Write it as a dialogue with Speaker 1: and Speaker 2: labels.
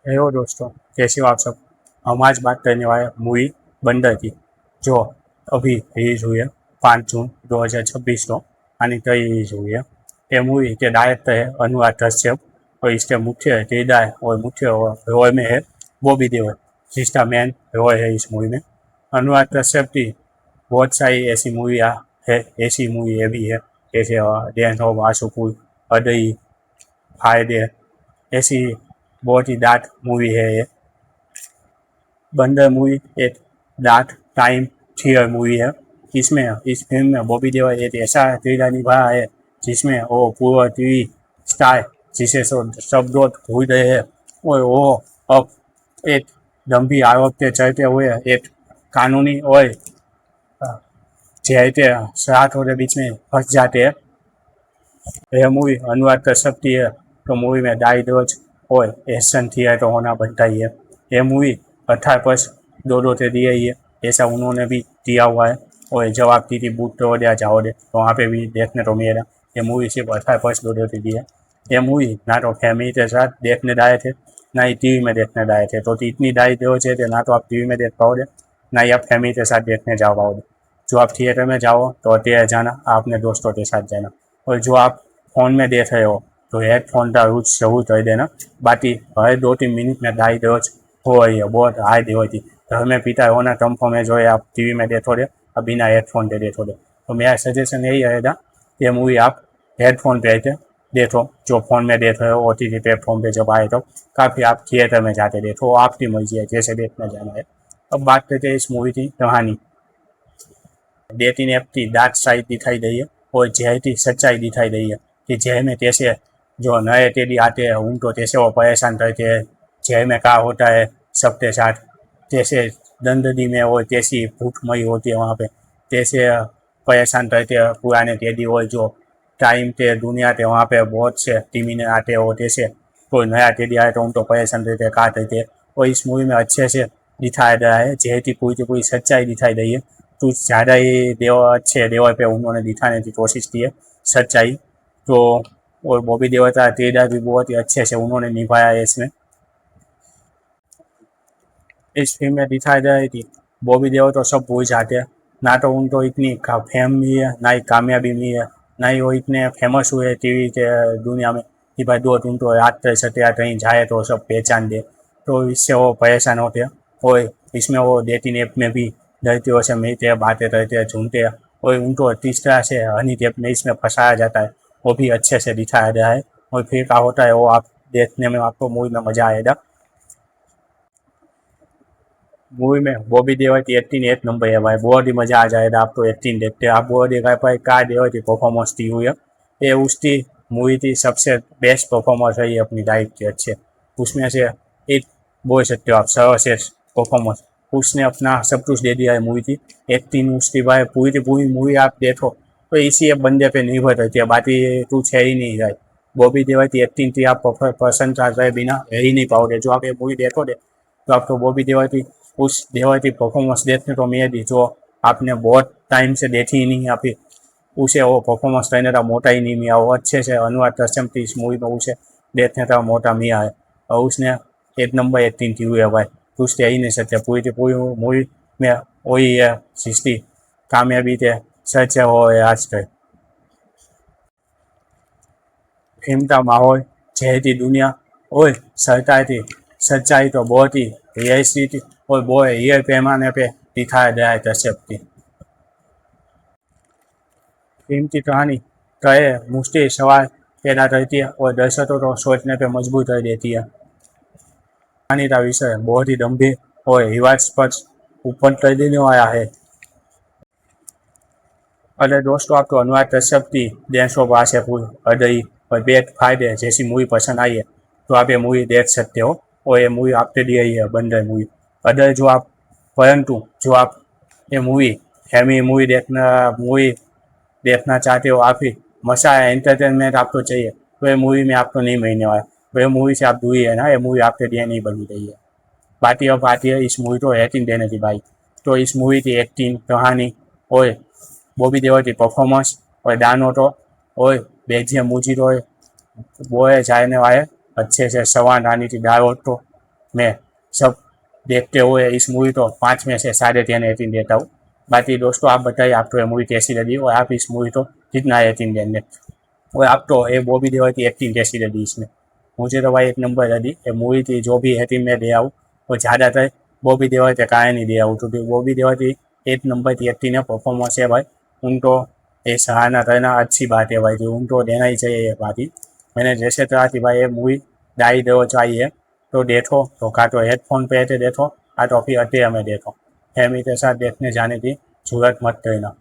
Speaker 1: Hello दोस्तों, कैसे हो आप सब। हम आज बात करने वाले मूवी बंदर की, जो अभी रिलीज हुई है 5 जून 2026 को आनी कई रिलीज हुई है। ये मूवी के डायरेक्टर है अनुराग कश्यप और इसके मुख्य किरदार और मुख्य रोल में है बॉबी देओल, जिसका मेन रोल है इस मूवी में। अनुराग कश्यप की बहुत सारी ऐसी मूवियाँ है, ऐसी मूवी ये भी है जैसे डेन ऑफ वासुपुर, अदई, फायदे, ऐसी बहुत ही डार्क मूवी है ये। बंदर मूवी एक डार्क टाइम थ्रिलर मूवी है। इसमें इस फिल्म में बॉबी देओल एक ऐसा किरदार निभाया है जिसमें वो पूर्व टीवी स्टार जिसे सब लोग भूल गए हैं और वो अब एक गंभीर आरोप के चलते हुए एक कानूनी और जेल के सलाखों के बीच में फंस जाते हैं। यह मूवी अनुवाद कर सकती है तो मूवी में दाई डोज और एक्शन थ्रिलर तो होना बनता ही है। यह मूवी 18+ दो से दी गई है, ऐसा उन्होंने भी दिया हुआ है। और जवाब दी थी बुक तो या जाओ दे तो वहाँ पे भी देखने तो मिलेगा। ये मूवी सिर्फ 18+ दो से दी है। ये मूवी ना तो फैमिली के साथ देखने लायक थे, ना ही टीवी में देखने लायक थे। तो इतनी दाई डोज है ना तो आप टीवी में देख पाओगे, ना ही आप फैमिली के साथ देखने जा पाओगे। जो आप थिएटर में जाओ तो अत्यंत जाना, अपने दोस्तों के साथ जाना। और जो आप फोन में देख रहे हो तो हेडफोन का यूज जरूर कर देना। बाकी हर 2-3 मिनट में दाई डोज हो रही है, बहुत हाई दी होती। घर में पीता होना टम्फों में जो है आप टीवी में देखोगे और बिना हेडफोन के देखोगे। तो मेरा सजेशन यही रहेगा ये मूवी आप हेडफोन पे देखो, जो फ़ोन में देख रहे हो OTT प्लेटफॉर्म पे जब आए तो काफ़ी आप थिएटर में जाके देखो, आपकी मर्जी है जैसे देखना जाना है। अब बात करते हैं इस मूवी की कहानी। डेटिंग ऐप की डार्क साइड दिखाई गई है और जेल की सच्चाई दिखाई गई है कि जेल में कैसे जो नए कैदी आते हैं उनको कैसे वो परेशान करते हैं, जेल में क्या होता है सबके साथ, कैसे दंडदी में वो कैसी भूखमरी होती है वहाँ पे, कैसे परेशान करते हैं पुराने कैदी और जो टाइम के दुनिया के वहाँ पे बहुत से टीमी आते हैं, वो कैसे कोई नया कैदी आए तो उनको परेशान करते हैं, कहा करते हैं। और इस मूवी में अच्छे से दिखाया गया है, जेल की पूरी सच्चाई दिखाई गई है। कुछ ज़्यादा ही अच्छे लेवल पे उन्होंने दिखाने की कोशिश की है सच्चाई तो। और बॉबी देओल का किरदार भी बहुत ही अच्छे से उन्होंने निभाया है इसमें। इस फिल्म में दिखाया गया है कि बॉबी देओल तो सब भूल जाते हैं, ना तो उनको इतनी फेम मिली है, ना ही कामयाबी मिली है, ना ही वो इतने फेमस हुए टीवी के दुनिया में कि भाई दो उनको याद कर सके या कहीं जाए तो सब पहचान दे। तो इससे वो परेशान होते हैं। और इसमें वो डेटिंग ऐप में भी लड़कियों से मिलते हैं, बातें करते हैं, झूमते हैं। और उनको किस तरह से हनी ट्रैप में इसमें फंसाया जाता है वो भी अच्छे से दिखाया गया है। और फिर क्या होता है वो आप देखने में आपको मूवी में मज़ा आएगा। मूवी में बॉबी देओल की एक्टिंग एक नंबर है भाई, बहुत ही मजा आ जाएगा आपको एक्टिंग देखते। आप बॉबी देओल का देओल की परफॉर्मेंस दी हुई है, ये उसकी मूवी की सबसे बेस्ट परफॉर्मेंस है ये अपनी लाइफ की अच्छे। उसमें से एक बोल सकते हो आप सर्वश्रेष्ठ परफॉर्मेंस, उसने अपना सब कुछ दे दिया है मूवी की। एक्टिंग उसकी भाई पूरी की पूरी मूवी आप देखो तो इसी एक बंदे पे निर्भर रहती है, बाकी कुछ है ही नहीं भाई। बॉबी देओल की एक्टिंग थी आप पसंद कर बिना रह ही नहीं पाओगे। जो आप ये मूवी देखोगे तो आपको बॉबी देओल की उस देवा की परफॉर्मेंस देखने को मिलेगी जो आपने बहुत टाइम से देखी ही नहीं, या फिर उसे वो परफॉर्मेंस करने का मौका ही नहीं मिला। वो अच्छे से अनुवाद कश्यप की इस मूवी में उसे देखने का मौका मिला है और उसने एक नंबर एक्टिंग की हुई है भाई, कुछ कह ही नहीं सकते। पूरी की पूरी मूवी में वही है जिसकी कामयाबी के सच है वो है आज तक। फिल्म का माहौल, जेल की दुनिया और सरकार की सच्चाई तो बहुत ही रियलिस्टिक और बहुत रियल पैमाने पे दिखाया गया है कश्यप की। फिल्म की कहानी कई मुश्किल सवाल पैदा करती है और दर्शकों को सोचने पे मजबूर कर देती है। कहानी का विषय बहुत ही गंभीर और विवादास्पद ऊपर कर देने वाला है। अगर दोस्तों आपको अनुराग कश्यप की डेंस ऑफ वासेपुर, अदई और बेट फायदे जैसी मूवी पसंद आई है तो आप ये मूवी देख सकते हो। और ये मूवी आपके लिए ही है बंदर मूवी। अदर जो आप परंतु जो आप ये मूवी देखना चाहते हो, आप ही मसा एंटरटेनमेंट आपको चाहिए तो ये मूवी में आपको नहीं मिलने वाला। तो ये मूवी से आप दूरी है ना, ये मूवी आपके लिए नहीं बनी रही है। बाकी अब आती है इस मूवी को रेटिंग देने की भाई। तो इस मूवी की एक्टिंग, कहानी और बॉबी देओल की परफॉर्मेंस और दानो तो और बेजिया मूजी तो बोए जाने वाले अच्छे से सवान रानी की दारो तो मैं सब देखते हुए इस मूवी तो 5 में से 3.5 रेटिंग देता हूँ। बाकी दोस्तों आप बताइए आपको ये मूवी कैसी लगी और आप इस मूवी को कितना रेटिंग देंगे और आपको ये बॉबी देओल की एक्टिंग कैसी लगी इसमें। मुझे तो भाई 1 नंबर लगी। ये मूवी की जो भी रेटिंग मैं दे आऊँ वो ज़्यादातर बॉबी देओल के कारण ही दे आऊँ, क्योंकि बॉबी देओल की 1 नंबर की एक्टिंग है, परफॉर्मेंस है भाई, उनको ये सराहना करना अच्छी बात है भाई, जो उनको देना ही चाहिए ये बात ही। मैंने जैसे कहा कि भाई ये मूवी डाई देव चाहिए तो देखो, तो का तो हेडफोन पे देखो, आ तो फिर अटेर में देखो। फैमिली के साथ देखने जाने की जरूरत मत करना।